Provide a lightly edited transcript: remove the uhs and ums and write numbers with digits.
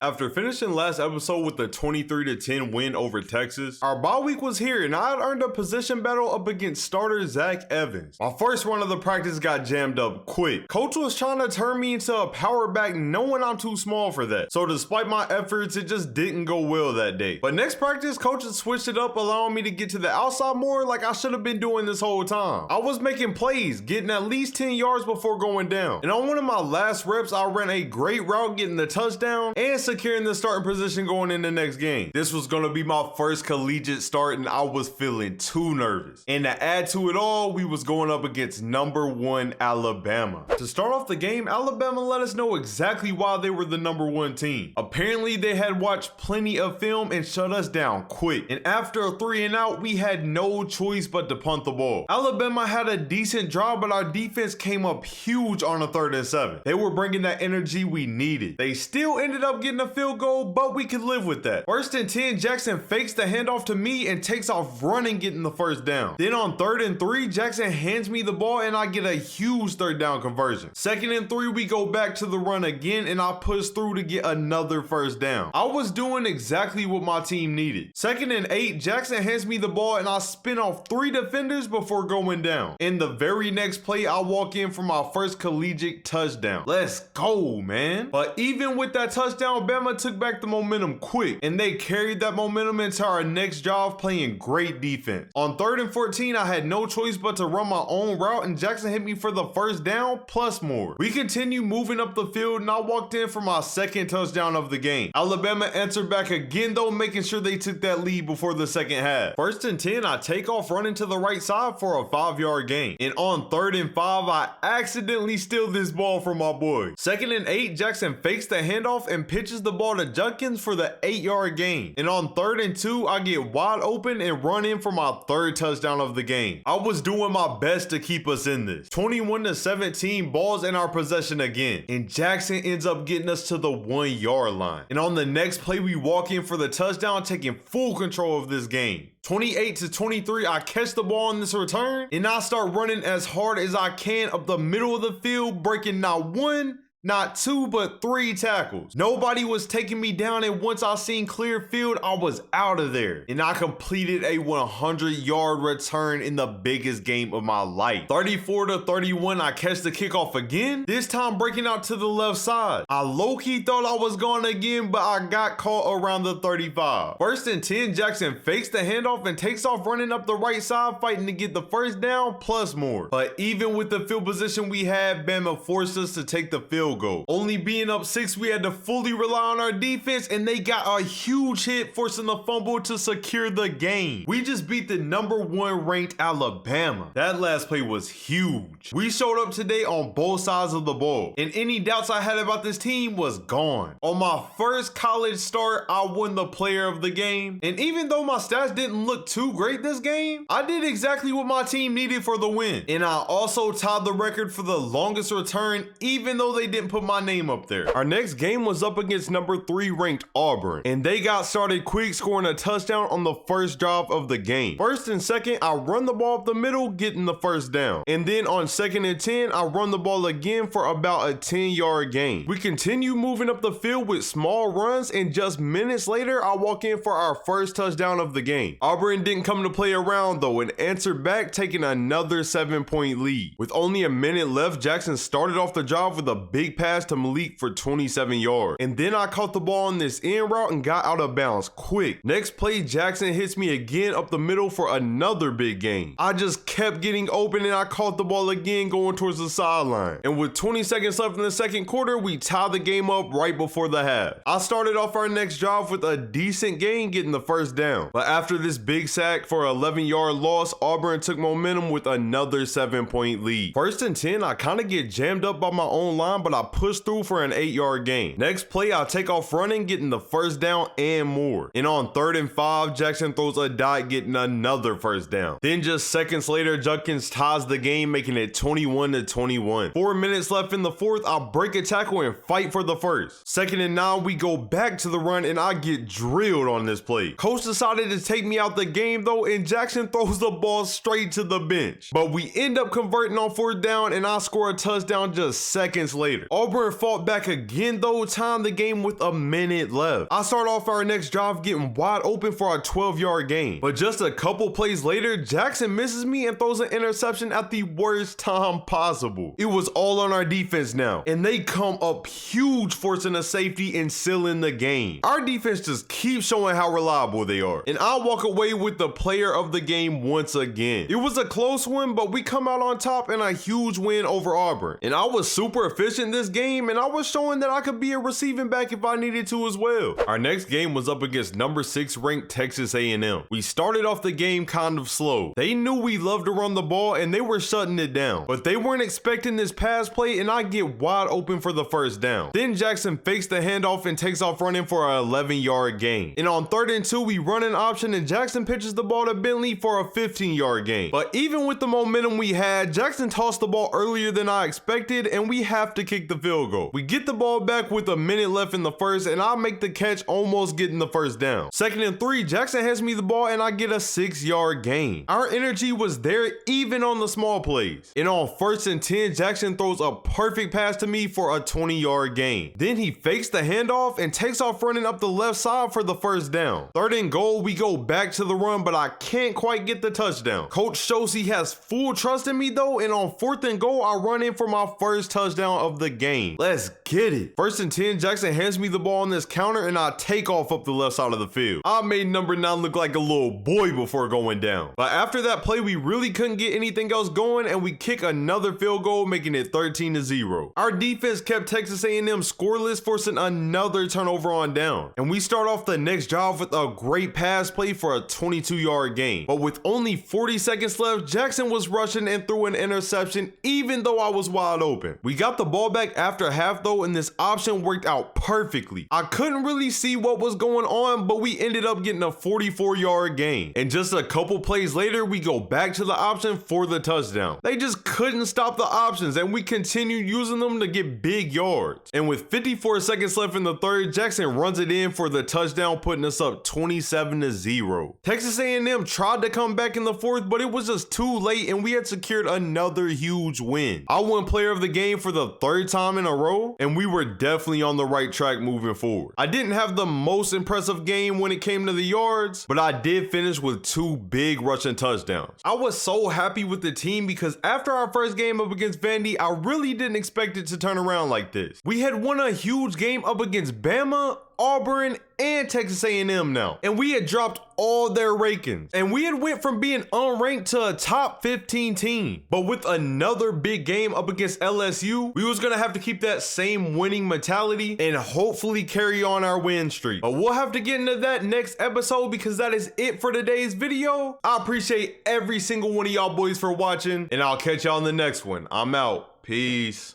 After finishing last episode with a 23-10 win over Texas, our bye week was here and I had earned a position battle up against starter Zach Evans. My first run of the practice got jammed up quick. Coach was trying to turn me into a power back knowing I'm too small for that. So despite my efforts, it just didn't go well that day. But next practice, coach had switched it up, allowing me to get to the outside more like I should have been doing this whole time. I was making plays, getting at least 10 yards before going down. And on one of my last reps, I ran a great route getting the touchdown and securing the starting position going in the next game. This was going to be my first collegiate start and I was feeling too nervous. And to add to it all, we was going up against #1 Alabama. To start off the game, Alabama let us know exactly why they were the #1 team. Apparently they had watched plenty of film and shut us down quick. And after a 3 and out, we had no choice but to punt the ball. Alabama had a decent drive, but our defense came up huge on a 3rd and 7. They were bringing that energy we needed. They still ended up getting a field goal, but we could live with that. 1st and 10, Jackson fakes the handoff to me and takes off running, getting the first down. Then on 3rd and 3, Jackson hands me the ball and I get a huge 3rd down conversion. 2nd and 3, we go back to the run again and I push through to get another 1st down. I was doing exactly what my team needed. 2nd and 8, Jackson hands me the ball and I spin off 3 defenders before going down. In the very next play, I walk in for my first collegiate touchdown. Let's go, man. But even with that touchdown, Bama took back the momentum quick and they carried that momentum into our next drive, playing great defense. On 3rd and 14, I had no choice but to run my own route and Jackson hit me for the 1st down plus more. We continue moving up the field and I walked in for my 2nd touchdown of the game. Alabama answered back again though, making sure they took that lead before the 2nd half. 1st and 10, I take off running to the right side for a 5-yard gain. And on 3rd and 5, I accidentally steal this ball from my boy. 2nd and 8, Jackson fakes the handoff and pitches the ball to Junkins for the 8-yard gain. And on 3rd and 2, I get wide open and run in for my 3rd touchdown of the game. I was doing my best to keep us in this. 21-17, balls in our possession again. And Jackson ends up getting us to the 1-yard line. And on the next play, we walk in for the touchdown, taking full control of this game. 28-23, I catch the ball on this return and I start running as hard as I can up the middle of the field, breaking not 1, not 2, but 3 tackles. Nobody was taking me down, and once I seen clear field, I was out of there. And I completed a 100-yard return in the biggest game of my life. 34-31, I catch the kickoff again, this time breaking out to the left side. I low-key thought I was gone again, but I got caught around the 35. 1st and 10, Jackson fakes the handoff and takes off running up the right side, fighting to get the 1st down plus more. But even with the field position we had, Bama forced us to take the field goal. Only being up 6, we had to fully rely on our defense and they got a huge hit, forcing the fumble to secure the game. We just beat the #1 ranked Alabama. That last play was huge. We showed up today on both sides of the ball and any doubts I had about this team was gone. On my first college start, I won the player of the game, and even though my stats didn't look too great this game, I did exactly what my team needed for the win. And I also tied the record for the longest return, even though they didn't put my name up there. Our next game was up against #3 ranked Auburn, and they got started quick, scoring a touchdown on the first drive of the game. 1st and 2nd, I run the ball up the middle, getting the 1st down. And then on 2nd and 10, I run the ball again for about a 10-yard gain. We continue moving up the field with small runs, and just minutes later, I walk in for our 1st touchdown of the game. Auburn didn't come to play around though and answered back, taking another 7-point lead. With only a minute left, Jackson started off the drive with a big pass to Malik for 27 yards. And then I caught the ball on this end route and got out of bounds quick. Next play, Jackson hits me again up the middle for another big gain. I just kept getting open and I caught the ball again going towards the sideline. And with 20 seconds left in the 2nd quarter, we tied the game up right before the half. I started off our next drive with a decent gain, getting the 1st down. But after this big sack for an 11-yard loss, Auburn took momentum with another 7-point lead. 1st and 10, I kind of get jammed up by my own line, but I pushed through for an 8-yard gain. Next play, I take off running, getting the 1st down and more. And on 3rd and 5, Jackson throws a dot, getting another 1st down. Then just seconds later, Junkins ties the game, making it 21-21. 4 minutes left in the 4th, I break a tackle and fight for the 1st. 2nd and 9, we go back to the run and I get drilled on this play. Coach decided to take me out the game though, and Jackson throws the ball straight to the bench. But we end up converting on 4th down and I score a touchdown just seconds later. Auburn fought back again though, tying the game with a minute left. I start off our next drive getting wide open for a 12-yard gain, but just a couple plays later, Jackson misses me and throws an interception at the worst time possible. It was all on our defense now, and they come up huge, forcing a safety and sealing the game. Our defense just keeps showing how reliable they are, and I walk away with the player of the game once again. It was a close one, but we come out on top in a huge win over Auburn, and I was super efficient this game, and I was showing that I could be a receiving back if I needed to as well. Our next game was up against number 6 ranked Texas A&M. We started off the game kind of slow. They knew we loved to run the ball, and they were shutting it down, but they weren't expecting this pass play, and I get wide open for the first down. Then Jackson fakes the handoff and takes off running for an 11-yard gain. And on 3rd and 2, we run an option, and Jackson pitches the ball to Bentley for a 15-yard gain. But even with the momentum we had, Jackson tossed the ball earlier than I expected, and we have to kick the field goal. We get the ball back with a minute left in the first, and I make the catch, almost getting the first down. 2nd and 3, Jackson hands me the ball, and I get a 6-yard gain. Our energy was there even on the small plays. And on 1st and 10, Jackson throws a perfect pass to me for a 20-yard gain. Then he fakes the handoff and takes off running up the left side for the first down. 3rd and goal, we go back to the run, but I can't quite get the touchdown. Coach shows he has full trust in me though, and on 4th and goal, I run in for my first touchdown of the game. Let's get it. 1st and 10, Jackson hands me the ball on this counter, and I take off up the left side of the field. I made number 9 look like a little boy before going down. But after that play, we really couldn't get anything else going, and we kick another field goal, making it 13-0. Our defense kept Texas A&M scoreless, forcing another turnover on down. And we start off the next drive with a great pass play for a 22-yard gain. But with only 40 seconds left, Jackson was rushing and threw an interception even though I was wide open. We got the ball back after half though, and this option worked out perfectly. I couldn't really see what was going on, but we ended up getting a 44-yard gain. And just a couple plays later, we go back to the option for the touchdown. They just couldn't stop the options, and we continued using them to get big yards. And with 54 seconds left in the third, Jackson runs it in for the touchdown, putting us up 27-0. Texas A&M tried to come back in the fourth, but it was just too late, and we had secured another huge win. I won player of the game for the 3rd time in a row, and we were definitely on the right track moving forward. I didn't have the most impressive game when it came to the yards, but I did finish with 2 big rushing touchdowns. I was so happy with the team because after our first game up against Vandy, I really didn't expect it to turn around like this. We had won a huge game up against Bama, Auburn, and Texas A&M now, and we had dropped all their rankings, and we had went from being unranked to a top 15 team. But with another big game up against LSU, we was gonna have to keep that same winning mentality and hopefully carry on our win streak. But we'll have to get into that next episode because that is it for today's video. I appreciate every single one of y'all boys for watching, and I'll catch y'all in the next one. I'm out. Peace.